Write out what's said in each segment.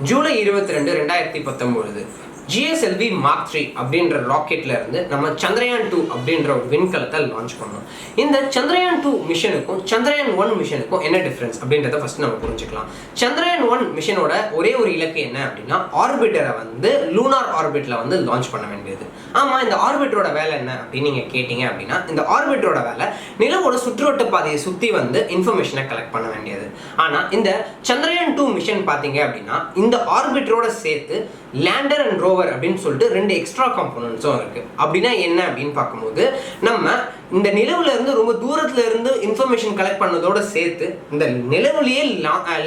July 22, 2019 GSLV Mark 3 அப்படின்ற ராக்கெட்ல இருந்து நம்ம சந்திரயான் 2 அப்படின்ற ஒரு விண்கலத்தை லான்ச் பண்ணோம். இந்த சந்திரயான் 2 மிஷனுக்கும் சந்திரயான் 1 மிஷனுக்கும் என்ன டிஃபரன்ஸ் அப்படின்றத ஃபர்ஸ்ட் நம்ம புரிஞ்சுக்கலாம். சந்திரயான் 1 மிஷனோட ஒரே ஒரு இலக்கு என்ன அப்படின்னா ஆர்பிட்டரை வந்து லூனார் ஆர்பிட்ல வந்து லான்ச் பண்ண வேண்டியது. ஆமா, இந்த ஆர்பிட்டரோட வேலை என்ன அப்படின்னு நீங்க கேட்டீங்க அப்படின்னா இந்த ஆர்பிட்டரோட வேலை நிலவோட சுற்றுவட்ட பாதையை சுத்தி வந்து இன்ஃபர்மேஷனை கலெக்ட் பண்ண வேண்டியது. ஆனா இந்த சந்திரயான் 2 மிஷன் பாத்தீங்க அப்படின்னா இந்த ஆர்பிட்டரோட சேர்த்து லேண்டர் அண்ட் ரோவர் அப்படின்னு சொல்லிட்டு 2 எக்ஸ்ட்ரா காம்போனன்ட்ஸும் இருக்கு. அப்படின்னா என்ன அப்படின்னு பார்க்கும்போது நம்ம இந்த நிலவுல இருந்து ரொம்ப தூரத்துல இருந்து இன்ஃபர்மேஷன் கலெக்ட் பண்ணதோட சேர்த்து இந்த நிலவுலயே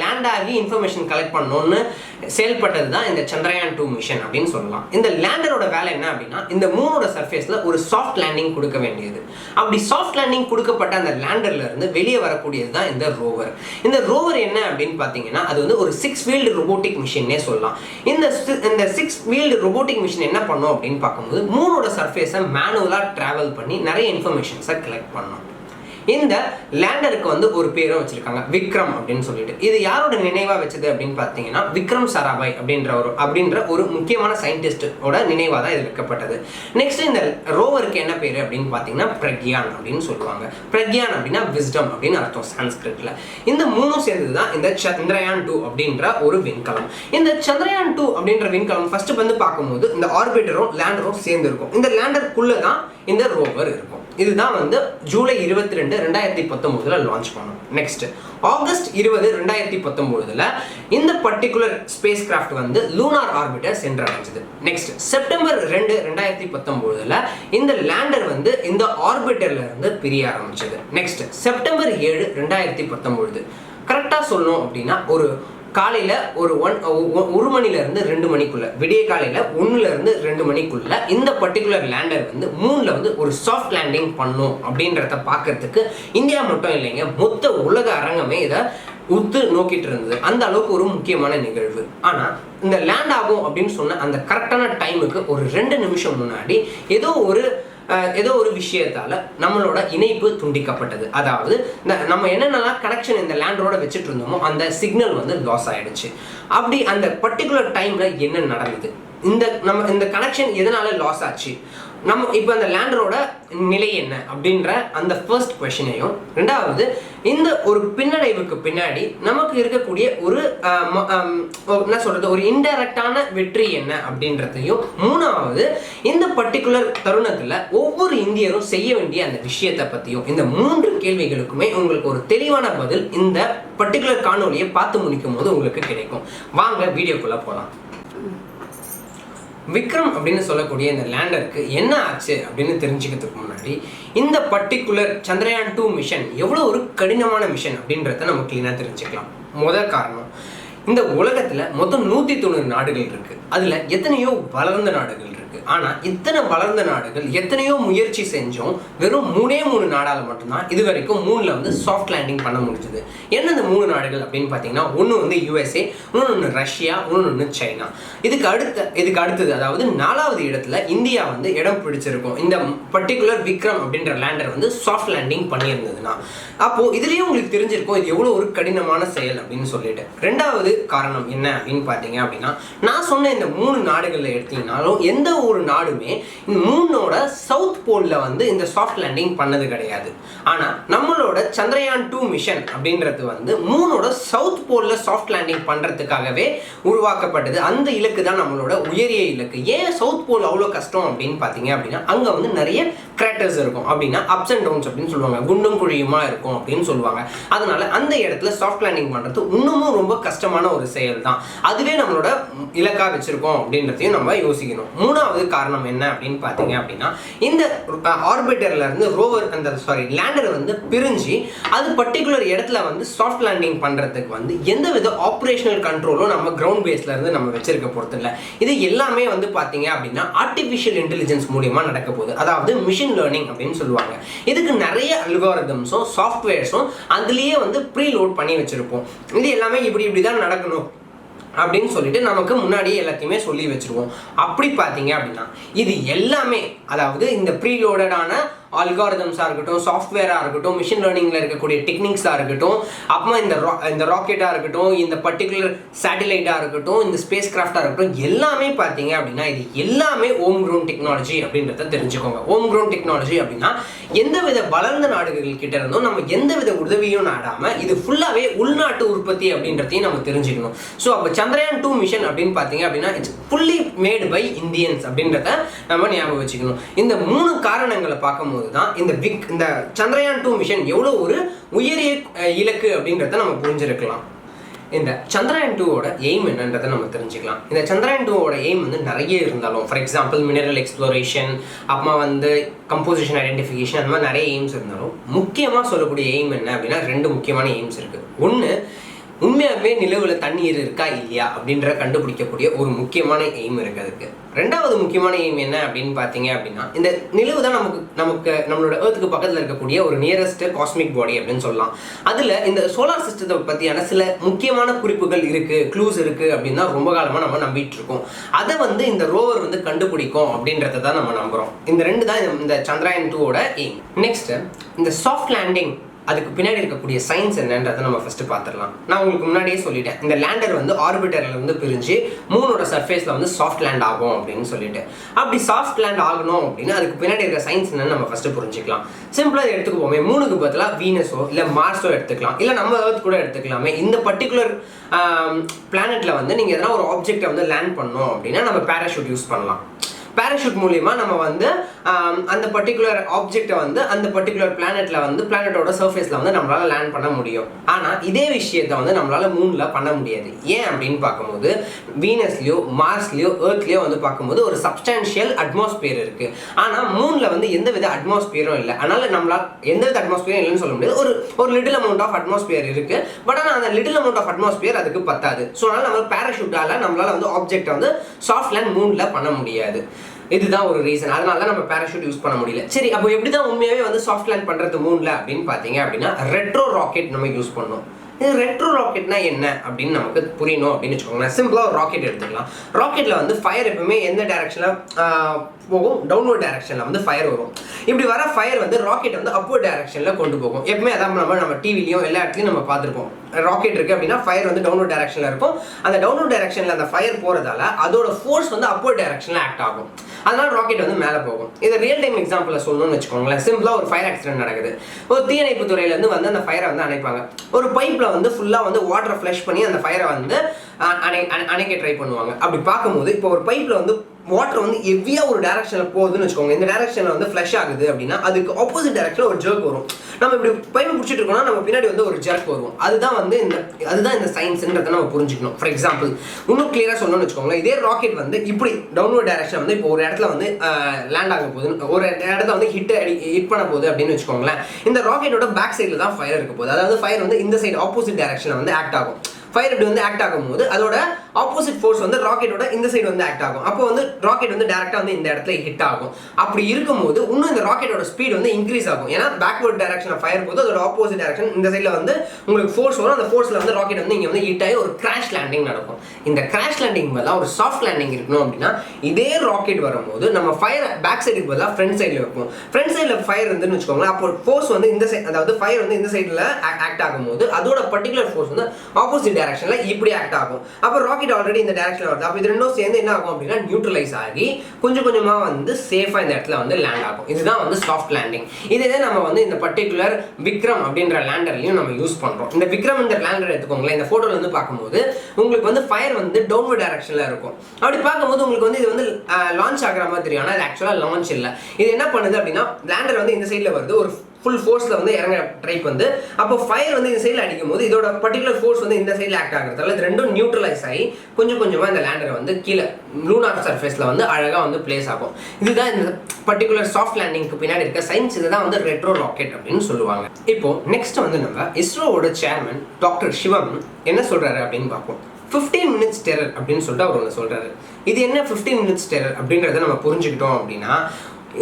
லேண்ட் ஆகி இன்ஃபர்மேஷன் கலெக்ட் பண்ணணும்னு செயல்பட்டது தான் இந்த சந்திரயான் 2 மிஷன் அப்படின்னு சொல்லலாம். இந்த லேண்டரோட வேலை என்ன அப்படின்னா இந்த மூனோட சர்ஃபேஸ்ல ஒரு சாஃப்ட் லேண்டிங் கொடுக்க வேண்டியது. அப்படி சாஃப்ட் லேண்டிங் கொடுக்கப்பட்ட அந்த லேண்டர்ல இருந்து வெளியே வரக்கூடியது தான் இந்த ரோவர். இந்த ரோவர் என்ன அப்படின்னு பார்த்தீங்கன்னா அது வந்து ஒரு 6 வீல்டு ரோபோட்டிக் மிஷின்னே சொல்லலாம். இந்த 6 வீல்டு ரோபோட்டிக் மிஷின் என்ன பண்ணும் அப்படின்னு பார்க்கும்போது மூனோட சர்ஃபேஸை மேனுவலா டிராவல் பண்ணி நிறைய இன்ஃபர்மேஷன்ஸை கலெக்ட் பண்ணும். இந்த லேண்டருக்கு வந்து ஒரு பேரும் வச்சிருக்காங்க, விக்ரம் அப்படின்னு சொல்லிட்டு. இது யாரோட நினைவா வச்சது அப்படின்னு பார்த்தீங்கன்னா விக்ரம் சாராபாய் அப்படின்ற ஒரு முக்கியமான சயின்டிஸ்டோட நினைவா தான் இது வைக்கப்பட்டது. நெக்ஸ்ட் இந்த ரோவருக்கு என்ன பேரு அப்படின்னு பார்த்தீங்கன்னா பிரக்யான் அப்படின்னு சொல்லுவாங்க. பிரக்யான் அப்படின்னா விஸ்டம் அப்படின்னு அர்த்தம் சான்ஸ்கிரிட்ல. இந்த மூணும் சேர்ந்தது தான் இந்த சந்திரயான் 2 அப்படின்ற ஒரு விண்கலம். இந்த சந்திரயான் 2 அப்படின்ற விண்கலம் ஃபர்ஸ்ட் வந்து பார்க்கும்போது இந்த ஆர்பிட்டரும் லேண்டரும் சேர்ந்து இருக்கும். இந்த லேண்டருக்குள்ள தான் இந்த ரோவர் இருக்கும். இதுதான் வந்து ஜூலை 22, 2019 லான்ச் பண்ணோம். நெக்ஸ்ட் ஆகஸ்ட் 20, 2019 இந்த பர்டிகுலர் ஸ்பேஸ் கிராஃப்ட் வந்து லூனார் ஆர்பிட்டர் சென்றடைஞ்சது. நெக்ஸ்ட் செப்டம்பர் 2, 2019 இந்த லேண்டர் வந்து இந்த ஆர்பிட்டர்ல இருந்து பிரிய ஆரம்பிச்சது. நெக்ஸ்ட் செப்டம்பர் 7, 2019 கரெக்டா சொல்லணும் அப்படின்னா ஒரு காலையில ஒரு 1 மணில இருந்து 2 மணிக்குள்ள, விடிய காலையில 1ல இருந்து 2 மணிக்குள்ள இந்த பர்டிகுலர் லேண்டர் வந்து மூன்ல வந்து ஒரு சாஃப்ட் லேண்டிங் பண்ணும் அப்படின்றத பார்க்கறதுக்கு இந்தியா மட்டும் இல்லைங்க, மொத்த உலக அரங்கமே இதை உத்து நோக்கிட்டு இருந்தது. அந்த அளவுக்கு ஒரு முக்கியமான நிகழ்வு. ஆனா இந்த லேண்ட் ஆகும் அப்படின்னு சொன்ன அந்த கரெக்டான டைமுக்கு ஒரு 2 நிமிஷம் முன்னாடி ஏதோ ஒரு விஷயத்தால நம்மளோட இணைப்பு துண்டிக்கப்பட்டது. அதாவது நம்ம என்னென்னலாம் கனெக்ஷன் இந்த லேண்டரோட வச்சுட்டு இருந்தோமோ அந்த சிக்னல் வந்து லாஸ் ஆயிடுச்சு. அப்படி அந்த பர்டிகுலர் டைம்ல என்ன நடந்தது, இந்த கனெக்ஷன் எதனால லாஸ் ஆச்சு, நம்ம இப்போ அந்த லேண்டரோட நிலை என்ன அப்படின்ற அந்த ஃபர்ஸ்ட் கொஸ்டினையும், ரெண்டாவது இந்த ஒரு பின்னடைவுக்கு பின்னாடி நமக்கு இருக்கக்கூடிய ஒரு என்ன சொல்றது ஒரு இன்டைரக்டான வெற்றி என்ன அப்படின்றதையும், மூணாவது இந்த பர்டிகுலர் தருணத்துல ஒவ்வொரு இந்தியரும் செய்ய வேண்டிய அந்த விஷயத்தை பத்தியும், இந்த 3 கேள்விகளுக்குமே உங்களுக்கு ஒரு தெளிவான பதில் இந்த பர்டிகுலர் காணொலியை பார்த்து முடிக்கும் போது உங்களுக்கு கிடைக்கும். வாங்க வீடியோக்குள்ள போலாம். விக்ரம் அப்படின்னு சொல்லக்கூடிய இந்த லேண்டருக்கு என்ன ஆச்சு அப்படின்னு தெரிஞ்சுக்கிறதுக்கு முன்னாடி இந்த பர்டிகுலர் சந்திரயான் 2 மிஷன் எவ்வளோ ஒரு கடினமான மிஷன் அப்படின்றத நம்ம கிளீனாக தெரிஞ்சுக்கலாம். முதல் காரணம், இந்த உலகத்துல மொத்தம் 190 நாடுகள் இருக்கு. அதுல எத்தனையோ வளர்ந்த நாடுகள் இருக்கு. ஆனா இத்தனை வளர்ந்த நாடுகள் எத்தனையோ முயற்சி செஞ்சோம், வெறும் 3 நாடால மட்டும்தான் இது வரைக்கும் மூணுல வந்து சாஃப்ட் லேண்டிங் பண்ண முடிஞ்சது. என்ன இந்த 3 நாடுகள் அப்படின்னு பாத்தீங்கன்னா, ஒன்னு வந்து USA, இன்னொன்னு ரஷ்யா, இன்னொன்னு சைனா. இதுக்கு அடுத்தது அதாவது 4வது இடத்துல இந்தியா வந்து இடம் பிடிச்சிருக்கும். இந்த பர்டிகுலர் விக்ரம் அப்படின்ற லேண்டர் வந்து சாஃப்ட் லேண்டிங் பண்ணியிருந்ததுன்னா அப்போ இதுலயும் உங்களுக்கு தெரிஞ்சிருக்கும் இது எவ்வளவு ஒரு கடினமான செயல் அப்படின்னு சொல்லிட்டு. 2வது காரணம் என்ன அப்படின்னு பாத்தீங்க அப்படின்னா, நான் சொன்ன இந்த 3 நாடுகள்ல எடுத்தீங்கன்னாலும் எந்த ஒரு நாடுமே இந்த மூணோட சவுத் போல்ல வந்து இந்த சாஃப்ட் லேண்டிங் பண்ணது கிடையாது. ஆனா நம்மளோட சந்திரயான் 2 மிஷன் அப்படின்றது வந்து மூணோட சவுத் போல்ல சாஃப்ட் லேண்டிங் பண்றதுக்காகவே உருவாக்கப்பட்டது. அந்த இலக்கு தான் நம்மளோட உயரிய இலக்கு. ஏன் சவுத் போல் அவ்வளோ கஷ்டம் அப்படின்னு பாத்தீங்க அப்படின்னா, அங்க வந்து நிறைய கிராட்டர்ஸ் இருக்கும். அப்படின்னா அப்ஸ் அண்ட் டவுன்ஸ் அப்படின்னு சொல்லுவாங்க, குண்டும் குழியுமா இருக்கும் அப்படின்னு சொல்லுவாங்க. அதனால அந்த இடத்துல சாஃப்ட் லேண்டிங் பண்றது இன்னமும் ரொம்ப கஷ்டமான ஒரு செயல் தான். அதுவே நம்மளோட இலக்கா வச்சிருக்கோம் அப்படின்றதையும் நம்ம யோசிக்கணும். 3வது காரணம் என்ன அப்படின்னு பாத்தீங்க அப்படின்னா, இந்த ஆர்பிட்டர்ல இருந்து லேண்டர் வந்து பிரிஞ்சு அது பர்டிகுலர் இடத்துல வந்து சாஃப்ட் லேண்டிங் பண்றதுக்கு வந்து எந்தவித ஆப்ரேஷனல் கண்ட்ரோலும் நம்ம கிரவுண்ட் பேஸ்ல இருந்து நம்ம வச்சிருக்க போறது இல்லை. இது எல்லாமே வந்து பாத்தீங்க அப்படின்னா ஆர்டிஃபிஷியல் இன்டெலிஜென்ஸ் மூலியமா நடக்க போகுது. அதாவது மிஷின் லேர்னிங் அப்படின்னு சொல்லுவாங்க. இதுக்கு நிறைய அல்காரிதம்ஸும் சாஃப்ட்வேர்ஸும் அதுலயே வந்து ப்ரீலோட் பண்ணி வச்சிருப்போம். இது எல்லாமே இப்படிதான் நடக்கணும் அப்படின்னு சொல்லிட்டு நமக்கு முன்னாடியே எல்லாத்தையுமே சொல்லி வச்சிருவோம். அப்படி பார்த்தீங்க அப்படின்னா இது எல்லாமே, அதாவது இந்த ப்ரீலோடடான அல்காரிதம்ஸாக இருக்கட்டும், சாஃப்ட்வேராக இருக்கட்டும், மிஷின் லேர்னிங்கில் இருக்கக்கூடிய டெக்னிக்ஸாக இருக்கட்டும், அப்புறமா இந்த ராக்கெட்டாக இருக்கட்டும், இந்த பர்டிகுலர் சேட்டலைட்டாக இருக்கட்டும், இந்த ஸ்பேஸ் கிராஃப்டாக இருக்கட்டும், எல்லாமே பார்த்தீங்க அப்படின்னா இது எல்லாமே ஹோம் க்ரோன் டெக்னாலஜி அப்படின்றத தெரிஞ்சுக்கோங்க. ஹோம் க்ரோன் டெக்னாலஜி அப்படின்னா எந்தவித வளர்ந்த நாடுகள் கிட்ட இருந்தும் நம்ம எந்தவித உதவியும் நாடாமல் இது ஃபுல்லாகவே உள்நாட்டு உற்பத்தி அப்படின்றதையும் நம்ம தெரிஞ்சுக்கணும். ஸோ அப்போ சந்திரயான் 2 மிஷன் அப்படின்னு பார்த்தீங்க அப்படின்னா it's fully made by Indians அப்படின்றத நம்ம ஞாபகம் வச்சுக்கணும். இந்த 3 காரணங்களை பார்க்கும்போது தான் இந்த சந்திரயான் 2 மிஷன் எவ்வளோ ஒரு உயரிய இலக்கு அப்படின்றத நம்ம புரிஞ்சிருக்கலாம். இந்த சந்திரயான் 2ஓட எய்ம் என்னன்றதை நம்ம தெரிஞ்சுக்கலாம். இந்த சந்திரயான் 2ஓட எய்ம் வந்து நிறைய இருந்தாலும், ஃபார் எக்ஸாம்பிள் மினரல் எக்ஸ்ப்ளோரேஷன், அப்புறமா வந்து கம்போசிஷன் ஐடென்டிஃபிகேஷன், அந்த மாதிரி நிறைய எய்ம்ஸ் இருந்தாலும் முக்கியமாக சொல்லக்கூடிய எய்ம் என்ன அப்படின்னா 2 முக்கியமான எய்ம்ஸ் இருக்குது. ஒன்று, உண்மையாகவே நிலவில் தண்ணீர் இருக்கா இல்லையா அப்படின்ற கண்டுபிடிக்கக்கூடிய ஒரு முக்கியமான எய்ம் இருக்குது அதுக்கு. 2வது முக்கியமான எய்ம் என்ன அப்படின்னு பார்த்தீங்க அப்படின்னா இந்த நிலவு தான் நம்மளோட ஏர்த்துக்கு பக்கத்தில் இருக்கக்கூடிய ஒரு நியரஸ்ட் காஸ்மிக் பாடி அப்படின்னு சொல்லலாம். அதில் இந்த சோலார் சிஸ்டத்தை பற்றியான சில முக்கியமான குறிப்புகள் இருக்குது, க்ளூஸ் இருக்குது அப்படின்னு தான் ரொம்ப காலமாக நம்ம நம்பிட்டு இருக்கோம். அதை வந்து இந்த ரோவர் வந்து கண்டுபிடிக்கும் அப்படின்றத தான் நம்ம நம்புகிறோம். இந்த 2 தான் இந்த சந்திரயான் 2ஓட எய்ம். நெக்ஸ்ட், இந்த சாஃப்ட் லேண்டிங் அதுக்கு பின்னாடி இருக்கக்கூடிய சயின்ஸ் என்னன்றதை நம்ம ஃபர்ஸ்ட் பார்த்துடலாம். நான் உங்களுக்கு முன்னாடியே சொல்லிட்டேன், இந்த லேண்டர் வந்து ஆர்பிட்டரில் வந்து பிரிஞ்சு மூனோட சர்ஃபேஸில் வந்து சாஃப்ட் லேண்ட் ஆகும் அப்படின்னு சொல்லிட்டு. அப்படி சாஃப்ட் லேண்ட் ஆகணும் அப்படின்னா அதுக்கு பின்னாடி இருக்க சயின்ஸ் என்னன்னு நம்ம ஃபர்ஸ்ட் புரிஞ்சுக்கலாம். சிம்பிளாக எடுத்துக்குவோமே, மூணுக்கு பதிலாக வீனஸோ இல்லை மார்ஸோ எடுத்துக்கலாம், இல்லை நம்ம எர்த் கூட எடுத்துக்கலாமே. இந்த பர்டிகுலர் பிளானெட்ல வந்து நீங்கள் எதனா ஒரு ஆப்ஜெக்டை வந்து லேண்ட் பண்ணோம் அப்படின்னா நம்ம பேராஷூட் யூஸ் பண்ணலாம். பேராஷூட் மூலிமா நம்ம வந்து அந்த பர்டிகுலர் ஆப்ஜெக்டை வந்து அந்த பர்டிகுலர் பிளானட்டோட சர்ஃபேஸில் வந்து நம்மளால் லேண்ட் பண்ண முடியும். ஆனால் இதே விஷயத்தை வந்து நம்மளால் மூணில் பண்ண முடியாது. ஏன் அப்படின்னு பார்க்கும்போது வீனஸ்லையோ மார்ஸ்லையோ எர்த்லையோ வந்து பார்க்கும்போது ஒரு சப்ஸ்டான்ஷியல் அட்மாஸ்பியர் இருக்குது. ஆனால் மூணில் வந்து எந்தவித அட்மாஸ்பியரும் இல்லை. அதனால் நம்மளால் எந்தவித அட்மாஸ்பியரும் இல்லைன்னு சொல்ல முடியாது. ஒரு லிட்டில் அமௌண்ட் ஆஃப் அட்மாஸ்பியர் இருக்குது. பட் ஆனால் அந்த லிட்டில் அமௌண்ட் ஆஃப் அட்மாஸ்பியர் அதுக்கு பத்தாது. ஸோ அதனால் நம்ம பேராஷூட்டால் நம்மளால் வந்து ஆப்ஜெக்டை வந்து சாஃப்ட் லேண்ட் மூணில் பண்ண முடியாது. இதுதான் ஒரு ரீசன். அதனால தான் நம்ம பேராஷூட் யூஸ் பண்ண முடியல. சரி, அப்போ எப்படி தான் உண்மையாகவே வந்து சாஃப்ட் லேண்ட் பண்ணுறது மூணில் அப்படின்னு பார்த்தீங்க அப்படின்னா ரெட்ரோ ராக்கெட் நம்ம யூஸ் பண்ணோம். இது ரெட்ரோ ராக்கெட்னா என்ன அப்படின்னு நமக்கு புரியணும் அப்படின்னு வச்சுக்கோங்களேன். சிம்பிளாக ஒரு ராக்கெட் எடுத்துக்கலாம். ராக்கெட்டில் வந்து ஃபயர் எப்பவுமே எந்த டைரக்ஷனில் போகும்? டவுன்வர்ட் டைரக்ஷனில் வந்து ஃபயர் வரும். இப்படி வர ஃபயர் வந்து ராக்கெட் வந்து அப்வர்ட் டைரக்ஷனில் கொண்டு போகும். எப்பவுமே அதான் நம்ம டிவிலையும் எல்லா இடத்துலையும் நம்ம பார்த்துருப்போம். ராக்கெட் இருக்குது அப்படின்னா ஃபயர் வந்து டவுன்வர்ட் டைரக்ஷனில் இருக்கும். அந்த டவுன்வர்ட் டைரக்ஷனில் அந்த ஃபயர் போகிறதால அதோட ஃபோர்ஸ் வந்து அப்வர்ட் டைரக்ஷனில் ஆக்ட் ஆகும். அதனால ராக்கெட் வந்து மேலே போகும். இதை ரியல் டைம் எக்ஸாம்பிளில் சொல்லணும்னு வச்சுக்கோங்களேன். சிம்பிளாக ஒரு ஃபயர் ஆக்சிடென்ட் நடக்குது. ஒரு தீயணைப்பு துறையிலேருந்து வந்து அந்த ஃபயரை வந்து அணைப்பாங்க. ஒரு பைப்பில் வந்து ஃபுல்லாக வந்து வாட்டரை ஃப்ளஷ் பண்ணி அந்த ஃபயரை வந்து அணைக்க ட்ரை பண்ணுவாங்க. அப்படி பார்க்கும்போது இப்போ ஒரு பைப்பில் வந்து வாட்டர் வந்து ஹெவியாக ஒரு டைரக்ஷனில் போகுதுன்னு வச்சுக்கோங்க. இந்த டைரக்ஷனில் வந்து ஃப்ளஷ் ஆகுது அப்படின்னா அதுக்கு ஆப்போசிட் டைரக்ஷனில் ஒரு ஜர்க் வரும். நம்ம இப்படி பைப்பை பிடிச்சிட்டு இருக்கோம்னா நம்ம பின்னாடி வந்து ஒரு ஜர்க் வரும். அதுதான் இந்த சயின்ஸ்ன்றதை நம்ம புரிஞ்சுக்கணும். ஃபார் எக்ஸாம்பிள் இன்னும் கிளியராக சொல்லணும்னு வச்சுக்கோங்களேன். இதே ராக்கெட் வந்து இப்படி டவுன்வர்ட் டைரக்ஷன் வந்து இப்போ ஒரு இடத்துல வந்து லேண்ட் ஆக போகுது, ஒரு இடத்துல வந்து ஹிட் பண்ண போகுது அப்படின்னு வச்சுக்கோங்களேன். இந்த ராக்கெட்டோட பேக் சைடில் தான் ஃபயர் இருக்க போகுது. அதாவது ஃபயர் வந்து இந்த சைடு ஆப்போசிட் டைரக்ஷனில் வந்து ஆக்ட் ஆகும். ஃபயர் இப்படி வந்து ஆக்ட் ஆகும்போது அதோட ஆப்போசிட் ஃபோர்ஸ் வந்து ராக்கெட்டோட இந்த சைடு வந்து ஆக்ட் ஆகும். அப்போ வந்து ராக்கெட் வந்து டேரக்டாக வந்து இந்த இடத்துல ஹிட் ஆகும். அப்படி இருக்கும்போது இன்னும் இந்த ராக்கெட்டோட ஸ்பீட் வந்து இன்க்ரீஸ் ஆகும். ஏன்னா பேக்வர்ட் டைரக்ஷன் ஃபயர் போது அதோட ஆப்போசிட் டைரக்ஷன் இந்த சைடில் வந்து உங்களுக்கு ஃபோர்ஸ் வரும். அந்த ஃபோர்ஸில் வந்து ராக்கெட் வந்து இங்கே வந்து ஹிட் ஆகி ஒரு கிராஷ் லேண்டிங் நடக்கும். இந்த கிராஷ் லேண்டிங் பதிலாக ஒரு சாஃப்ட் லேண்டிங் இருக்கணும் அப்படின்னா இதே ராக்கெட் வரும்போது நம்ம ஃபயர் பேக் சைடுக்கு பதிலாக ஃப்ரண்ட் சைடில் வைப்போம். ஃப்ரண்ட் சைடில் ஃபயர் இருந்துன்னு வச்சுக்கோங்களேன். அப்போ ஃபோர்ஸ் வந்து இந்த சைடு, அதாவது ஃபயர் வந்து இந்த சைடில் ஆக்ட் ஆகும்போது அதோட பர்டிகுலர் ஃபோர்ஸ் வந்து ஆப்போசிட் டைரக்ஷன்ல இப்படி ஆக்ட் ஆகும். அப்போ ராக்கெட் ஆல்ரெடி இந்த டைரக்ஷன்ல வருது. அப்போ இது ரெண்டும் சேர்ந்து என்ன ஆகும் அப்படின்னா நியூட்ரலைஸ் ஆகி கொஞ்சம் கொஞ்சமா வந்து சேஃபா இந்த இடத்துல வந்து லேண்ட் ஆகும். இதுதான் வந்து சாஃப்ட் லேண்டிங். இதே நம்ம வந்து இந்த பர்டிகுலர் விக்ரம் அப்படின்ற லேண்டர்லையும் நம்ம யூஸ் பண்றோம். இந்த விக்ரம் இந்த லேண்டர் எடுத்துக்கோங்களேன். இந்த போட்டோல வந்து பார்க்கும்போது உங்களுக்கு வந்து ஃபயர் வந்து டவுன்வர்ட் டைரக்ஷன்ல இருக்கும். அப்படி பார்க்கும்போது உங்களுக்கு வந்து இது வந்து லான்ச் ஆகிற மாதிரி தெரியும். ஆனால் இது ஆக்சுவலா லான்ச் இல்லை. இது என்ன பண்ணுது அப்படின்னா லேண்டர் வந்து இந்த சைட்ல வருது, ஒரு ஃபுல் ஃபோர்ஸில் வந்து இறங்க ட்ரை வந்து அப்போ ஃபயர் வந்து இந்த சைடில் அடிக்கும் போது இதோட பர்டிகுலர் ஃபோர்ஸ் வந்து இந்த சைடில் ஆக்ட் ஆகிறதால இது ரெண்டும் நியூட்ரலைஸ் ஆகி கொஞ்சம் கொஞ்சமாக இந்த லேண்டரை வந்து கீழே லூனார் சர்ஃபேஸில் வந்து அழகாக வந்து பிளேஸ் ஆகும். இதுதான் இந்த பர்டிகுலர் சாஃப்ட் லேண்டிங்க்கு பின்னாடி இருக்க சயின்ஸ். இதுதான் வந்து ரெட்ரோ ராக்கெட் அப்படின்னு சொல்லுவாங்க. இப்போ நெக்ஸ்ட் வந்து நம்ம இஸ்ரோவோட சேர்மன் டாக்டர் சிவம் என்ன சொல்றாரு அப்படின்னு பார்ப்போம். 15 minutes terror அப்படின்னு சொல்லிட்டு அவர் ஒன்று சொல்றாரு. இது என்ன 15 minutes terror அப்படின்றத நம்ம புரிஞ்சுக்கிட்டோம் அப்படின்னா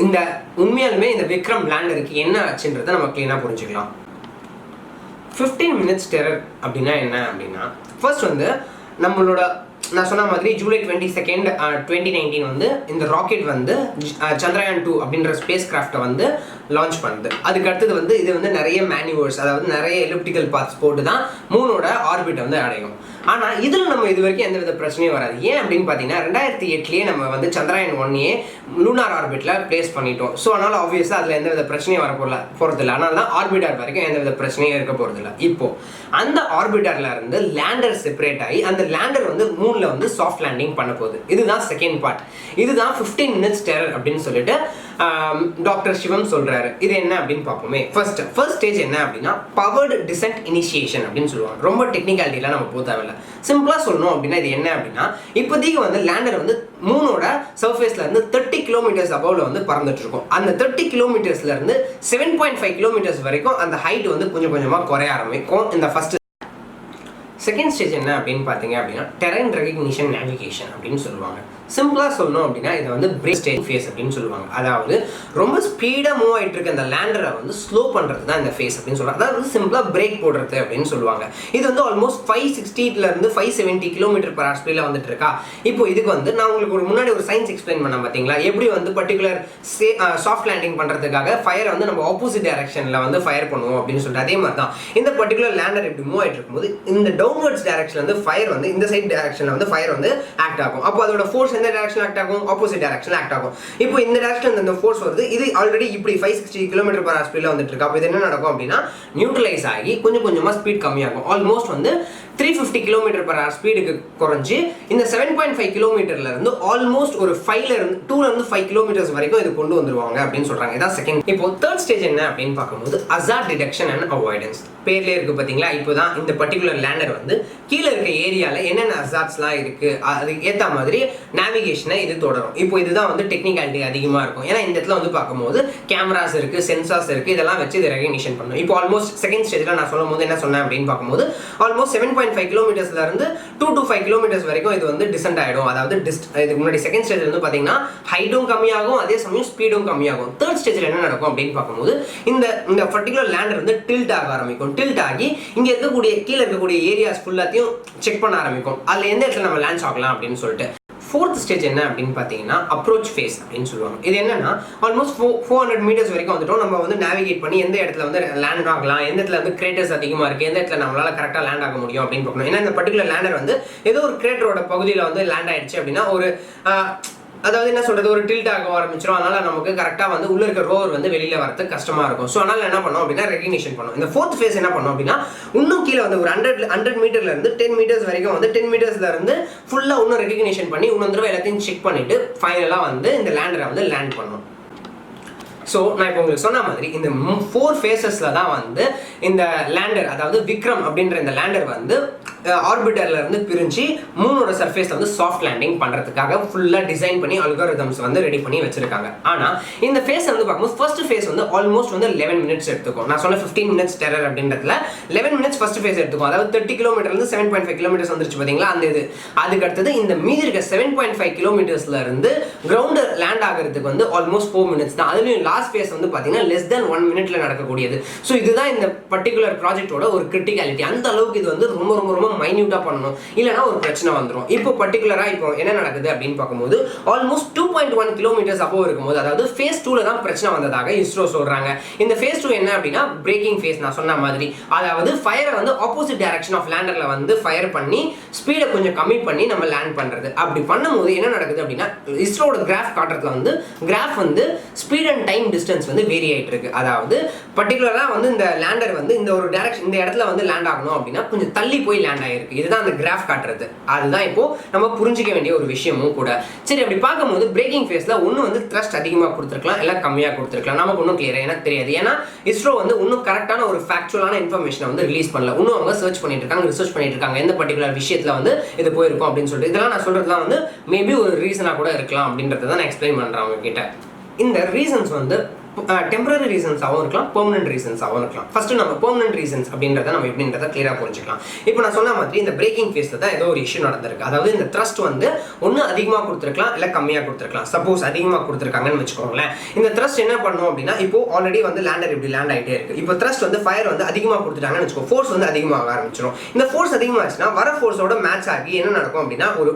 இந்த உண்மையாலுமே இந்த விக்ரம் லேண்டருக்கு என்ன ஆச்சுன்றதை நம்ம கிளீனாக புரிஞ்சுக்கலாம். 15 minutes terror அப்படின்னா என்ன அப்படின்னா ஃபர்ஸ்ட் வந்து நம்மளோட நான் சொன்ன மாதிரி ஜூலை 22 2019 வந்து இந்த ராக்கெட் வந்து சந்திரயான் 2 அப்படின்ற ஸ்பேஸ் கிராஃப்டை வந்து லான்ச் பண்ணுது. அதுக்கு அடுத்தது வந்து இது வந்து நிறைய மேனுவர்ஸ், அதாவது நிறைய எலிப்டிக்கல் பாத்ஸ் போட்டு தான் மூனோட ஆர்பிட்டை வந்து அடையும். ஆனால் இதில் நம்ம இது வரைக்கும் எந்த வித பிரச்சனையும் வராது. ஏன் அப்படின்னு பார்த்தீங்கன்னா 2008 நம்ம வந்து சந்திரயான் 1 லூனார் ஆர்பிட்டில் பிளேஸ் பண்ணிட்டோம். ஸோ அதனால் ஆப்வியஸாக அதில் எந்த வித பிரச்சனையும் போகிறதில்ல. அதனால தான் ஆர்பிட்டர் வரைக்கும் எந்த வித பிரச்சனையும் இருக்க போகிறதில்ல. இப்போ அந்த ஆர்பிட்டர்ல இருந்து லேண்டர் செப்பரேட் ஆகி அந்த லேண்டர் வந்து மூணில் வந்து சாஃப்ட் லேண்டிங் பண்ண போகுது. இதுதான் செகண்ட் பார்ட். இதுதான் 15 minutes டெரர் அப்படின்னு சொல்லிட்டு டாக்டர் சிவம் சொல்றாரு. இது என்ன அப்படின்னு பார்ப்போமே. ஃபர்ஸ்ட் ஸ்டேஜ் என்ன அப்படின்னா பவர்டு டிசென்ட் இனிஷியேஷன் அப்படின்னு சொல்லுவாங்க. ரொம்ப டெக்னிக்காலிட்டிலாம் நம்ம போக தேவையில்ல. சிம்பிளா சொல்லணும் அப்படின்னா இது என்ன அப்படின்னா இப்போதைக்கு வந்து லேண்டர் வந்து மூனோட சர்ஃபேஸ்ல இருந்து 30 கிலோமீட்டர்ஸ் அபவ்ல வந்து பறந்துட்டு இருக்கும். அந்த 30 கிலோமீட்டர்ஸ்ல இருந்து 7.5 கிலோமீட்டர்ஸ் வரைக்கும் அந்த ஹைட் வந்து கொஞ்சம் கொஞ்சமா குறைய ஆரம்பிக்கும் இந்த ஃபர்ஸ்ட். செகண்ட் ஸ்டேஜ் என்ன அப்படின்னு பார்த்தீங்க அப்படின்னா டெரைன் ரெகக்னிஷன் நேவிகேஷன் அப்படின்னு சொல்லுவாங்க. சிம்பிளாக சொல்லணும் அப்படின்னா இதை வந்து பிரேக் ஸ்டேஜ் ஃபேஸ் அப்படின்னு சொல்லுவாங்க. அதாவது ரொம்ப ஸ்பீடாக மூவ் ஆகிட்டு இருக்க அந்த லேண்டரை வந்து ஸ்லோ பண்ணுறது தான் இந்த ஃபேஸ் அப்படின்னு சொல்லுவாங்க. அதாவது சிம்பிளாக பிரேக் போடுறது அப்படின்னு சொல்லுவாங்க. இது வந்து ஆல்மோஸ்ட் 560 570 km/h ஸ்பீடில் வந்துட்டு இருக்கா. இப்போ இதுக்கு வந்து நான் உங்களுக்கு முன்னாடி ஒரு சயின்ஸ் எக்ஸ்பிளைன் பண்ண பார்த்தீங்களா, எப்படி வந்து பர்டிகுலர் சாஃப்ட் லேண்டிங் பண்ணுறதுக்காக ஃபயரை வந்து நம்ம ஆப்போசிட் டைரக்ஷனில் வந்து ஃபயர் பண்ணுவோம் அப்படின்னு சொல்லிட்டு அதே மாதிரி தான் இந்த பர்டிகுலர் லேண்டர் இப்படி மூவ் ஆகிட்டு இருக்கும்போது இந்த டவுன்வர்ட்ஸ் டைரக்ஷன் வந்து ஃபயர் வந்து இந்த சைட் டைரக்ஷனில் வந்து ஃபயர் வந்து ஆக்ட் ஆகும். அப்போ அதோட ஃபோர்ஸ் எந்த டைரக்ஷன் ஆக்ட் ஆகும், ஆப்போசிட் டைரக்ஷன் ஆக்ட் ஆகும். இப்போ இந்த டைரக்ஷன்ல இந்த ஃபோர்ஸ் வருது, இது ஆல்ரெடி இப்படி 560 km/h ஸ்பீட்ல வந்துட்டு இருக்கு. அப்போ இது என்ன நடக்கும் அப்படின்னா நியூட்ரலைஸ் ஆகி கொஞ்சம் கொஞ்சமா ஸ்பீட் கம்மியாகும். ஆல்மோஸ்ட் வந்து 350 km/h ஸ்பீடுக்கு குறைஞ்சி இந்த 7.5 கிலோமீட்டர்ல இருந்து ஆல்மோஸ்ட் ஒரு 2 ல இருந்து 5 கிலோமீட்டர்ஸ் வரைக்கும் இது கொண்டு வந்துருவாங்க அப்படின்னு சொல்றாங்க. இதான் செகண்ட். இப்போ தேர்ட் ஸ்டேஜ் என்ன அப்படின்னு பார்க்கும்போது ஹசார்ட் டிடெக்ஷன் அண்ட் அவாய்டன்ஸ். பேர்லயே இருக்கு பாத்தீங்களா. இப்போதான் இந்த பர்டிகுலர் லேண்டர் வந்து கீழே இருக்க ஏரியால என்னென்ன ஹசார்ட்ஸ்லாம் இருக்கு அதுக்கு ஏற்ற மாதிரி நேவிகேஷனை இது தொடரும். இப்போ இதுதான் வந்து டெக்னிக்காலிட்டி அதிகமாக இருக்கும். ஏன்னா இந்த இடத்துல வந்து பார்க்கும்போது கேமராஸ் இருக்கு, சென்சார்ஸ் இருக்கு, இதெல்லாம் வச்சு இது ரெகக்னிஷன் பண்ணும். இப்போ ஆல்மோஸ்ட் செகண்ட் ஸ்டேஜில் நான் சொல்லும் போது என்ன சொன்னேன் அப்படின்னு பார்க்கும்போது ஆல்மோஸ்ட் 7.5 கிலோமீட்டர்ஸ்ல இருந்து 2 to 5 கிலோமீட்டர்ஸ் வரைக்கும் இது வந்து டிசென்ட் ஆயிடும். அதாவது இதுக்கு முன்னாடி செகண்ட் ஸ்டேஜ் வந்து பார்த்தீங்கன்னா ஹைட்டும் கம்மியாகும், அதே சமயம் ஸ்பீடும் கம்மியாகும். தேர்ட் ஸ்டேஜில் என்ன நடக்கும் அப்படின்னு பார்க்கும்போது இந்த பர்டிகுலர் லேண்டர் வந்து டில்ட் ஆக ஆரம்பிக்கும். டில்ட் ஆகி இங்கே இருக்கக்கூடிய கீழே இருக்கக்கூடிய ஏரியாஸ் ஃபுல்லாத்தையும் செக் பண்ண ஆரம்பிக்கும். அதில் எந்த இடத்துல நம்ம லான்ச் ஆகலாம் அப்படின்னு சொல்லிட்டு. ஃபோர்த் ஸ்டேஜ் என்ன அப்படின்னு பார்த்தீங்கன்னா அப்ரோச் ஃபேஸ் அப்படின்னு சொல்லுவாங்க. இது என்னன்னா ஆல்மோஸ்ட் 400 மீட்டர்ஸ் வரைக்கும் வந்துட்டோம். நம்ம வந்து நேவிகேட் பண்ணி எந்த இடத்துல வந்து லேண்ட் ஆகலாம், எந்த இடத்துல வந்து கிரேட்டர்ஸ் அதிகமாக இருக்குது, எந்த இடத்துல நம்மளால கரெக்டாக லேண்ட் ஆக முடியும் அப்படின்னு பார்க்கணும். ஏன்னா இந்த பர்டிகுலர் லேண்டர் வந்து ஏதோ ஒரு கிரேட்டரோட பகுதியில் வந்து லேண்ட் ஆயிடுச்சு அப்படின்னா ஒரு அதாவது என்ன சொல்றது ஒரு டில்ட் ஆக ஆரம்பிச்சிடும். அதனால நமக்கு கரெக்டாக வந்து உள்ள இருக்க ரோவர் வந்து வெளியில வரதுக்கு கஷ்டமா இருக்கும். ஸோ அதனால என்ன பண்ணும் அப்படின்னா ரெகக்னிஷன் பண்ணும். இந்த ஃபோர்த் ஃபேஸ் என்ன பண்ணும் அப்படின்னா இன்னும் கீழே வந்து ஒரு 100 மீட்டர்ல இருந்து 10 மீட்டர்ஸ் வரைக்கும் வந்து 10 மீட்டர்ஸ்ல இருந்து ஃபுல்லா இன்னும் ரெகக்னிஷன் பண்ணி இன்னொரு தடவை எல்லாத்தையும் செக் பண்ணிட்டு ஃபைனலா வந்து இந்த லேண்டரை வந்து லேண்ட் பண்ணும். ஸோ நான் இப்போ உங்களுக்கு சொன்ன மாதிரி இந்த 4 ஃபேஸஸ்ல தான் வந்து இந்த லேண்டர், அதாவது விக்ரம் அப்படின்ற இந்த லேண்டர் வந்து ஆர்பிட்டர்ல இருந்து பிரிஞ்சு மூனோட சர்ஃபேஸ் வந்து சாஃப்ட் லேண்டிங் பண்றதுக்காக ஃபுல்லா டிசைன் பண்ணி அல்காரிதம்ஸ் வந்து ரெடி பண்ணி வச்சிருக்காங்க. ஆனா இந்த ஃபேஸ் வந்து பார்க்கும்போது ஃபர்ஸ்ட் ஃபேஸ் வந்து ஆல்மோஸ்ட் வந்து 11 மினிட்ஸ் எடுத்துக்கும். நான் சொன்ன 15 minutes டெரர் அப்படின்றதுல 11 மினிட்ஸ் ஃபர்ஸ்ட் ஃபேஸ் எடுத்துக்கும். அதாவது 30 கிலோமீட்டர்ல இருந்து 7.5 கிலோமீட்டர்ஸ் வந்துருச்சு பாத்தீங்களா அந்த இது. அதுக்கு அடுத்தது இந்த மீதி இருக்க 7.5 கிலோமீட்டர்ஸ்ல இருந்து கிரவுண்ட் லேண்ட் ஆகிறதுக்கு வந்து ஆல்மோஸ்ட் 4 மினிட்ஸ் தான். அதுலயும் லாஸ்ட் ஃபேஸ் வந்து பாத்தீங்கன்னா less than 1 மினிட்ல நடக்கக்கூடியது. ஸோ இதுதான் இந்த பர்டிகுலர் ப்ராஜெக்டோட ஒரு கிரிட்டிகாலிட்டி. அந்த அளவுக்கு இது வந்து ரொம்ப ரொம்ப ரொம்ப மைன்யூட்டா பண்ணணும், இல்லனா ஒரு பிரச்சனை வந்துரும். இப்போ பர்టిక్యులரா இப்போ என்ன நடக்குது அப்படின்னு பாக்கும்போது ஆல்மோஸ்ட் 2.1 கிலோமீட்டர்ஸ் அப்போ இருக்கும்போது, அதாவது ஃபேஸ் 2ல தான் பிரச்சனை வந்ததாக இஸ்ரோ சொல்றாங்க. இந்த ஃபேஸ் 2 என்ன அப்படின்னா பிரேக்கிங் ஃபேஸ். நான் சொன்ன மாதிரி அதாவது ஃபயரை வந்து ஆப்போசிட் டைரக்ஷன் ஆஃப் லேண்டர்ல வந்து ஃபயர் பண்ணி ஸ்பீடை கொஞ்சம் கம்மி பண்ணி நம்ம லேண்ட் பண்றது. அப்படி பண்ணும்போது என்ன நடக்குது அப்படின்னா இஸ்ரோட கிராஃப் காட்டுறதுல வந்து கிராஃப் வந்து ஸ்பீட் அண்ட் டைம் டிஸ்டன்ஸ் வந்து வேரி ஆயிட்டு இருக்கு. அதாவது பர்టిక్యులரா வந்து இந்த லேண்டர் வந்து இந்த ஒரு டைரக்ஷன் இந்த இடத்துல வந்து லேண்ட் ஆகணும் அப்படின்னா கொஞ்சம் தள்ளி போய் லேண்ட் ஆயிருக்கு. இதுதான் அந்த கிராஃப் காட்டுறது. அதுதான் இப்போ நம்ம புரிஞ்சிக்க வேண்டிய ஒரு விஷயமும் கூட. சரி, அப்படி பார்க்கும்போது பிரேக்கிங் ஃபேஸ்ல ஒன்னு வந்து த்ரஸ்ட் அதிகமாக கொடுத்துருக்கலாம், இல்லை கம்மியாக கொடுத்துருக்கலாம். நமக்கு ஒன்றும் கிளியரா எனக்கு தெரியாது. ஏன்னா இஸ்ரோ வந்து இன்னும் கரெக்டான ஒரு ஃபேக்சுவலான இன்ஃபர்மேஷனை வந்து ரிலீஸ் பண்ணல. இன்னும் அவங்க சர்ச் பண்ணிட்டு இருக்காங்க, ரிசர்ச் பண்ணிட்டு இருக்காங்க எந்த பர்டிகுலர் விஷயத்துல வந்து இது போயிருக்கும் அப்படின்னு சொல்லிட்டு. இதெல்லாம் நான் சொல்றதுலாம் வந்து மேபி ஒரு ரீசனா கூட இருக்கலாம் அப்படின்றத தான் நான் எக்ஸ்பிளைன் பண்றேன் அவங்க கிட்ட. இந்த ரீசன்ஸ் வந்து டெம்பரரி ரீசன்ஸாகவும் இருக்கலாம், பெர்மனன்ட் ரீசன்ஸாகவும் இருக்கலாம். ஃபர்ஸ்ட் நம்ம பெர்மனன்ட் ரீசன்ஸ் அப்படின்றத நம்ம எப்படின்றத கிளியராக புரிஞ்சுக்கலாம். இப்போ நான் சொன்ன மாதிரி இந்த பிரேக்கிங் ஃபேஸில் தான் ஏதோ ஒரு இஷ்யூ நடந்திருக்கு. அதாவது இந்த த்ரஸ்ட் வந்து ஒன்று அதிகமாக கொடுத்துருக்கலாம், இல்லை கம்மியாக கொடுத்துருக்கலாம். சப்போஸ் அதிகமாக கொடுத்துருக்காங்கன்னு வச்சுக்கோங்களேன். இந்த த்ரஸ்ட் என்ன பண்ணும் அப்படின்னா, இப்போ ஆல்ரெடி வந்து லேண்டர் இப்படி லேண்ட் ஆகிட்டே இருக்கு. இப்போ த்ரஸ்ட் வந்து ஃபயர் வந்து அதிகமாக கொடுத்துட்டாங்கன்னு வச்சுக்கோ, ஃபோர்ஸ் வந்து அதிகமாக ஆரம்பிச்சிடும். இந்த ஃபோர்ஸ் அதிகமாச்சுன்னா வர ஃபோர்ஸோட மேட்ச் ஆகி என்ன நடக்கும் அப்படின்னா, ஒரு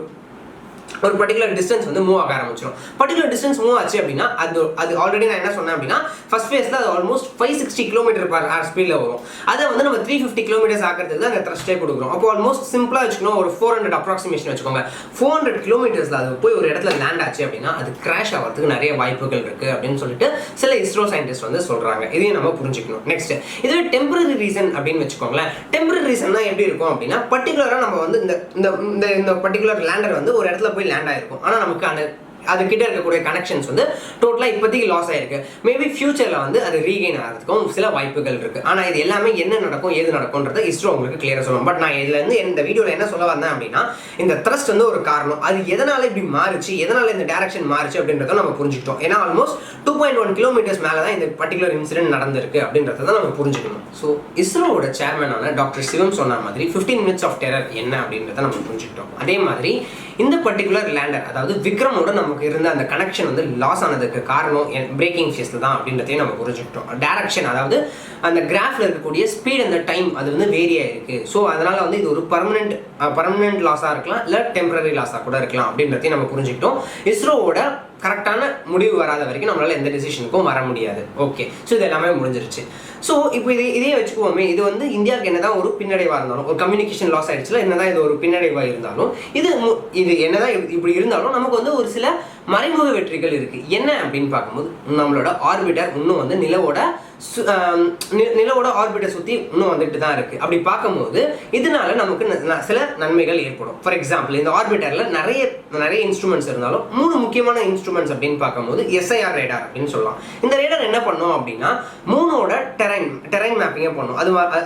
பர்டிகுலர் டிஸ்டன்ஸ் வந்து மூவ் ஆக ஆரம்பிச்சிடும். பர்டிகுலர் டிஸ்டன்ஸ் மூவ் ஆச்சு அப்படின்னா அது ஆல்ரெடி நான் என்ன சொன்னேன் அப்படின்னா, ஃபர்ஸ்ட் ஃபேஸில் அது ஆல்மோஸ்ட் 560 km/h ஸ்பீடில் வரும். அதை வந்து நம்ம 350 km ஆகிறதுக்கு தான் அந்த த்ரஸ்டே கொடுக்குறோம். அப்போ ஆல்மோஸ்ட் சிம்பிளாக வச்சுக்கணும், ஒரு 400 அப்ராக்சிமேஷன் வச்சுக்கோங்க. 400 km அது போய் ஒரு இடத்துல லேண்ட் ஆச்சு அப்படின்னா அது கிராஷ் ஆகிறதுக்கு நிறைய வாய்ப்புகள் இருக்கு அப்படின்னு சொல்லிட்டு சில இஸ்ரோ சயின்டிஸ்ட் வந்து சொல்றாங்க. இதையும் நம்ம புரிஞ்சுக்கணும். நெக்ஸ்ட், இதுவே டெம்பரரி ரீசன் அப்படின்னு வச்சுக்கோங்களேன். டெம்பரரி ரீசன்னா எப்படி இருக்கும் அப்படின்னா, பர்டிகுலராக நம்ம வந்து இந்த பர்டிகுலர் லேண்டர் வந்து ஒரு இடத்துல போய் லேண்ட் ஆயிருக்கும். ஆனா நமக்கு அது கிட்ட இருக்கக்கூடிய கனெக்ஷன்ஸ் வந்து டோட்டலா இப்போதைக்கு லாஸ் ஆயிருக்கு. மேபி ஃபியூச்சர்ல வந்து அது ரீகெயின் ஆகிறதுக்கும் சில வாய்ப்புகள் இருக்கு. ஆனா இது எல்லாமே என்ன நடக்கும் ஏது நடக்கும்ன்றத இஸ்ரோ உங்களுக்கு கிளியரா சொல்லும். பட் நான் இதுல இருந்து இந்த வீடியோல என்ன சொல்ல வந்தேன் அப்படின்னா, இந்த த்ரஸ்ட் வந்து ஒரு காரணம். அது எதனால இப்படி மாறுச்சு, எதனால இந்த டைரக்ஷன் மாறுச்சு அப்படின்றத நம்ம புரிஞ்சுக்கிட்டோம். ஏன்னா ஆல்மோஸ்ட் 2.1 km மேல தான் இந்த பர்டிகுலர் இன்சிடென்ட் நடந்திருக்கு அப்படின்றத நம்ம புரிஞ்சுக்கணும். ஸோ இஸ்ரோவோட சேர்மனான டாக்டர் சிவம் சொன்ன மாதிரி 15 minutes of terror என்ன அப்படின்றத நம்ம புரிஞ்சுக்கிட்டோம். அதே மாதிரி இந்த பர்டிகுலர் லேண்டர், அதாவது விக்ரமோட நமக்கு இருந்த அந்த கனெக்ஷன் வந்து லாஸ் ஆனதுக்கு காரணம் பிரேக்கிங் ஃபேஸ்ல தான் அப்படின்றதையும் நம்ம புரிஞ்சுக்கிட்டோம். டைரக்ஷன், அதாவது அந்த கிராஃப்ல இருக்கக்கூடிய ஸ்பீட் அந்த டைம் அது வந்து வேரி ஆயிருக்கு. ஸோ அதனால வந்து இது ஒரு பர்மனன்ட் லாஸா இருக்கலாம், இல்லை டெம்பரரி லாஸா கூட இருக்கலாம் அப்படின்றதையும் நம்ம புரிஞ்சுக்கிட்டோம். இஸ்ரோவோட கரெக்டான முடிவு வராத வரைக்கும் நம்மளால எந்த டிசிஷனுக்கும் வர முடியாது. ஓகே, ஸோ இது எல்லாமே முடிஞ்சிருச்சு. ஸோ இப்போ இதே வச்சுக்குவோமே, இது வந்து இந்தியாவுக்கு என்னதான் ஒரு பின்னடைவாக இருந்தாலும், ஒரு கம்யூனிகேஷன் லாஸ் ஆயிடுச்சுல, என்னதான் இது ஒரு பின்னடைவாக இருந்தாலும், இது என்னதான் இப்படி இருந்தாலும் நமக்கு வந்து ஒரு சில மறைமுக வெற்றிகள் இருக்கு. என்ன அப்படின்னு பார்க்கும்போது, நம்மளோட ஆர்பிட்டர் இன்னும் வந்து நிலவோட ஆர்பிட்டர் சுற்றி இன்னும் வந்துட்டு தான் இருக்கு. அப்படி பார்க்கும்போது இதனால நமக்கு சில நன்மைகள் ஏற்படும். ஃபார் எக்ஸாம்பிள், இந்த ஆர்பிட்டர்ல நிறைய இன்ஸ்ட்ருமெண்ட்ஸ் இருந்தாலும் 3 முக்கியமான இன்ஸ்ட்ருமெண்ட்ஸ் அப்படின்னு பார்க்கும்போது SIR ரேடார் அப்படின்னு சொல்லலாம். இந்த ரேடார் என்ன பண்ணும் அப்படின்னா, மூணோட டெரைன் மேப்பிங்கை பண்ணும்.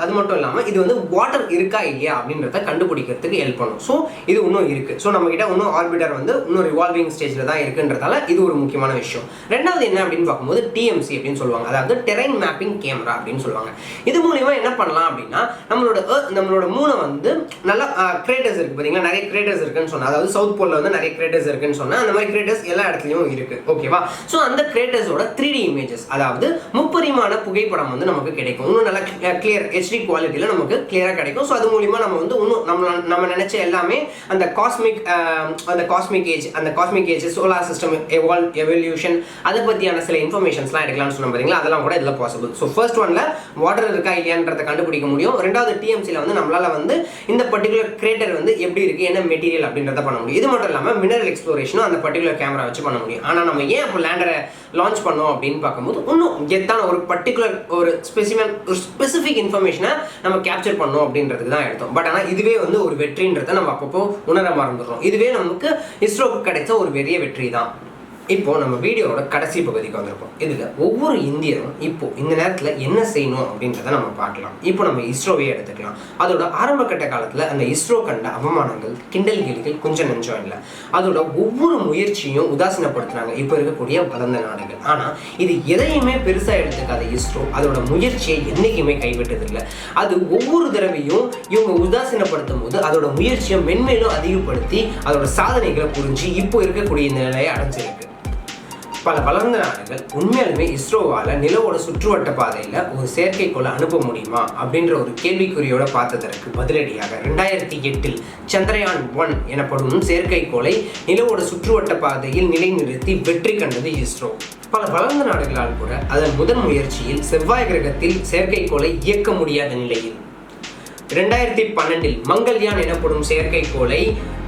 அது மட்டும் இல்லாமல் இது வந்து வாட்டர் இருக்கா இல்லையா அப்படின்றத கண்டுபிடிக்கிறதுக்கு ஹெல்ப் பண்ணும். ஸோ இது இன்னும் இருக்கு. ஸோ நம்ம கிட்ட இன்னும் ஆர்பிட்டர் வந்து இன்னும் ரிவால்விங் ஸ்டேஜில் தான் இருக்குன்றதால இது ஒரு முக்கியமான விஷயம். ரெண்டாவது என்ன அப்படின்னு பார்க்கும்போது TMC அப்படின்னு சொல்லுவாங்க, அதாவது டெரைன் மேப்பிங் கேமரா அப்படின்னு சொல்லுவாங்க. இது மூலியமா என்ன பண்ணலாம் அப்படின்னா, நம்மளோட மூணை வந்து நல்லா கிரேட்டர்ஸ் இருக்கு பாத்தீங்களா, நிறைய கிரேட்டர்ஸ் இருக்குன்னு சொன்னா, அதாவது சவுத் போல்ல வந்து நிறைய கிரேட்டர்ஸ் இருக்குன்னு சொன்னா, அந்த மாதிரி கிரேட்டர்ஸ் எல்லா இடத்துலயும் இருக்கு. ஓகேவா? ஸோ அந்த கிரேட்டர்ஸோட 3D இமேஜஸ், அதாவது முப்பரிமாண புகைப்படம் வந்து நமக்கு கிடைக்கும். இன்னும் நல்லா கிளியர் HD குவாலிட்டியில நமக்கு கிளியரா கிடைக்கும். ஸோ அது மூலியமா நம்ம வந்து இன்னும் நம்ம நினைச்ச எல்லாமே அந்த cosmic age solar system evolution அதை பத்தியான சில இன்ஃபர்மேஷன்ஸ்லாம் எடுக்கலாம்னு சொன்ன பாத்தீங்களா, அதெல்லாம் கூட இதில் பாசிபிள். ஸோ ஃபர்ஸ்ட் ஒன்ல வாட்டர் இருக்கா இல்லையான்றதை கண்டுபிடிக்க முடியும். ரெண்டாவது TMCல வந்து நம்மளால வந்து இந்த பர்டிகுலர் கிரேட்டர் வந்து எப்படி இருக்கு, என்ன மெட்டீரியல் அப்படின்றத பண்ண முடியும். இது மட்டும் இல்லாமல் மினரல் எக்ஸ்ப்ளோரேஷனும் அந்த பர்டிகுலர் கேமரா வச்சு பண்ண முடியும். ஆனால் நம்ம ஏன் இப்போ லேண்டரை லான்ச் பண்ணோம் அப்படின்னு பார்க்கும்போது, இன்னும் கெத்தான ஒரு பர்டிகுலர் ஒரு ஸ்பெசிஃபிக் இன்ஃபர்மேஷனை நம்ம கேப்சர் பண்ணோம் அப்படின்றதுக்கு தான் எடுத்தோம். பட் ஆனால் இதுவே வந்து ஒரு வெற்றின்றதை நம்ம அப்பப்போ உணர மறந்துடுறோம். இதுவே நமக்கு இஸ்ரோக்கு கிடைச்ச ஒரு பெரிய வெற்றி தான். இப்போ நம்ம வீடியோவோட கடைசி பகுதிக்கு வந்திருப்போம். இதுல ஒவ்வொரு இந்தியரும் இப்போ இந்த நேரத்துல என்ன செய்யணும் அப்படின்றத நம்ம பார்க்கலாம். இப்போ நம்ம இஸ்ரோவே எடுத்துக்கலாம். அதோட ஆரம்ப கட்ட காலத்துல அந்த இஸ்ரோ கண்ட அவமானங்கள், கிண்டல் கேலிகள் கொஞ்சம் நெஞ்சம் இல்லை. அதோட ஒவ்வொரு முயற்சியும் உதாசீனப்படுத்துறாங்க இப்போ இருக்கக்கூடிய வளர்ந்த நாடுகள். ஆனா இது எதையுமே பெருசா எடுத்துக்காத இஸ்ரோ அதோட முயற்சியை என்னைக்குமே கைவிட்டதில்லை. அது ஒவ்வொரு தடவையும் இவங்க உதாசீனப்படுத்தும் போது அதோட முயற்சியை மென்மேலும் அதிகப்படுத்தி அதோட சாதனைகளை புரிஞ்சு இப்போ இருக்கக்கூடிய இந்த நிலையை அடைஞ்சிருக்கு. பல வளர்ந்த நாடுகள் உண்மையாலுமே இஸ்ரோவால் நிலவோட சுற்றுவட்ட பாதையில் ஒரு செயற்கைக்கோளை அனுப்ப முடியுமா அப்படின்ற ஒரு கேள்விக்குறியோட பார்த்ததற்கு பதிலடியாக 2008 சந்திரயான் 1 எனப்படும் செயற்கைக்கோளை நிலவோட சுற்றுவட்ட பாதையில் நிலைநிறுத்தி வெற்றி கண்டது இஸ்ரோ. பல வளர்ந்த நாடுகளால் கூட அதன் முதல் முயற்சியில் செவ்வாய் கிரகத்தில் செயற்கைக்கோளை இயக்க முடியாத நிலையில் 2012 மங்கள்யான் எனப்படும் செயற்கைக்கோளை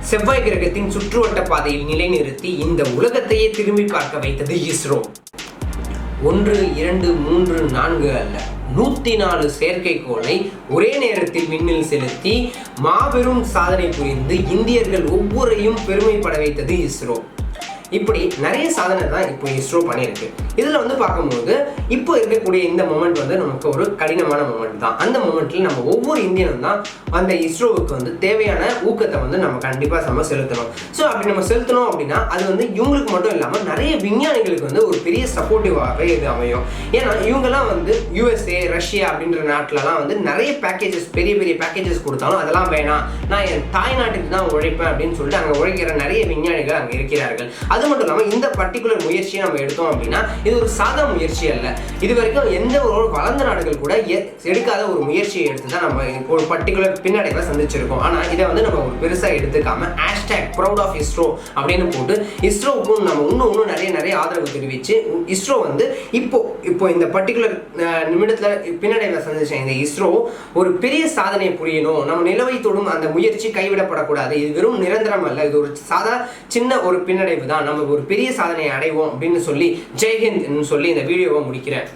செவ்வாய் கிரகத்தின் சுற்றுவட்ட பாதையில் நிலைநிறுத்தி இந்த உலகத்தையே திரும்பி பார்க்க வைத்தது இஸ்ரோ. 1, 2, 3, 4 அல்ல, 104 செயற்கைக்கோளை ஒரே நேரத்தில் விண்ணில் செலுத்தி மாபெரும் சாதனை புரிந்து இந்தியர்கள் ஒவ்வொருவரையும் பெருமைப்பட வைத்தது இஸ்ரோ. இப்படி நிறைய சாதனை தான் இப்போ இஸ்ரோ பண்ணியிருக்கு. இதில் வந்து பார்க்கும்போது இப்போ இருக்கக்கூடிய இந்த மொமெண்ட் வந்து நமக்கு ஒரு கடினமான மொமெண்ட் தான். அந்த மொமெண்ட்டில் நம்ம ஒவ்வொரு இந்தியனும் தான் அந்த இஸ்ரோவுக்கு வந்து தேவையான ஊக்கத்தை வந்து நம்ம கண்டிப்பாக நம்ம செலுத்தணும். ஸோ அப்படி நம்ம செலுத்தணும் அப்படின்னா அது வந்து இவங்களுக்கு மட்டும் இல்லாமல் நிறைய விஞ்ஞானிகளுக்கு வந்து ஒரு பெரிய சப்போர்ட்டிவாகவே இது அமையும். ஏன்னா இவங்கெல்லாம் வந்து USA, ரஷ்யா அப்படின்ற நாட்டிலலாம் வந்து நிறைய பேக்கேஜஸ், பெரிய பெரிய பேக்கேஜஸ் கொடுத்தாலும் அதெல்லாம் வேணாம், நான் என் தாய்நாட்டுக்கு தான் உழைப்பேன் அப்படின்னு சொல்லிட்டு அங்கே உழைக்கிற நிறைய விஞ்ஞானிகள் அங்கே இருக்கிறார்கள். அது மட்டும் இல்லாமல் இந்த பர்டிகுலர் முயற்சியை நம்ம எடுத்தோம் அப்படின்னா இது ஒரு சாதா முயற்சி அல்ல. இது வரைக்கும் எந்த ஒரு வளர்ந்த நாடுகள் கூட எடுக்காத ஒரு முயற்சியை எடுத்து தான் நம்ம ஒரு பர்டிகுலர் பின்னடைவை சந்திச்சிருக்கோம். ஆனால் இதை வந்து நம்ம ஒரு பெருசாக எடுத்துக்காம #proud of ISRO அப்படின்னு போட்டு இஸ்ரோவுக்கும் நம்ம இன்னும் நிறைய ஆதரவு தெரிவித்து இஸ்ரோ வந்து இப்போ இந்த பர்டிகுலர் நிமிடத்தில் பின்னடைவை சந்திச்ச இந்த இஸ்ரோ ஒரு பெரிய சாதனை புரியணும். நம்ம நிலவை தொடும் அந்த முயற்சி கைவிடப்படக்கூடாது. இது வெறும் நிரந்தரம் அல்ல, இது ஒரு சின்ன ஒரு பின்னடைவு தான், நம்ம ஒரு பெரிய சாதனையை அடைவோம் அப்படின்னு சொல்லி ஜெய்ஹிந்த் சொல்லி இந்த வீடியோவை முடிக்கிறேன்.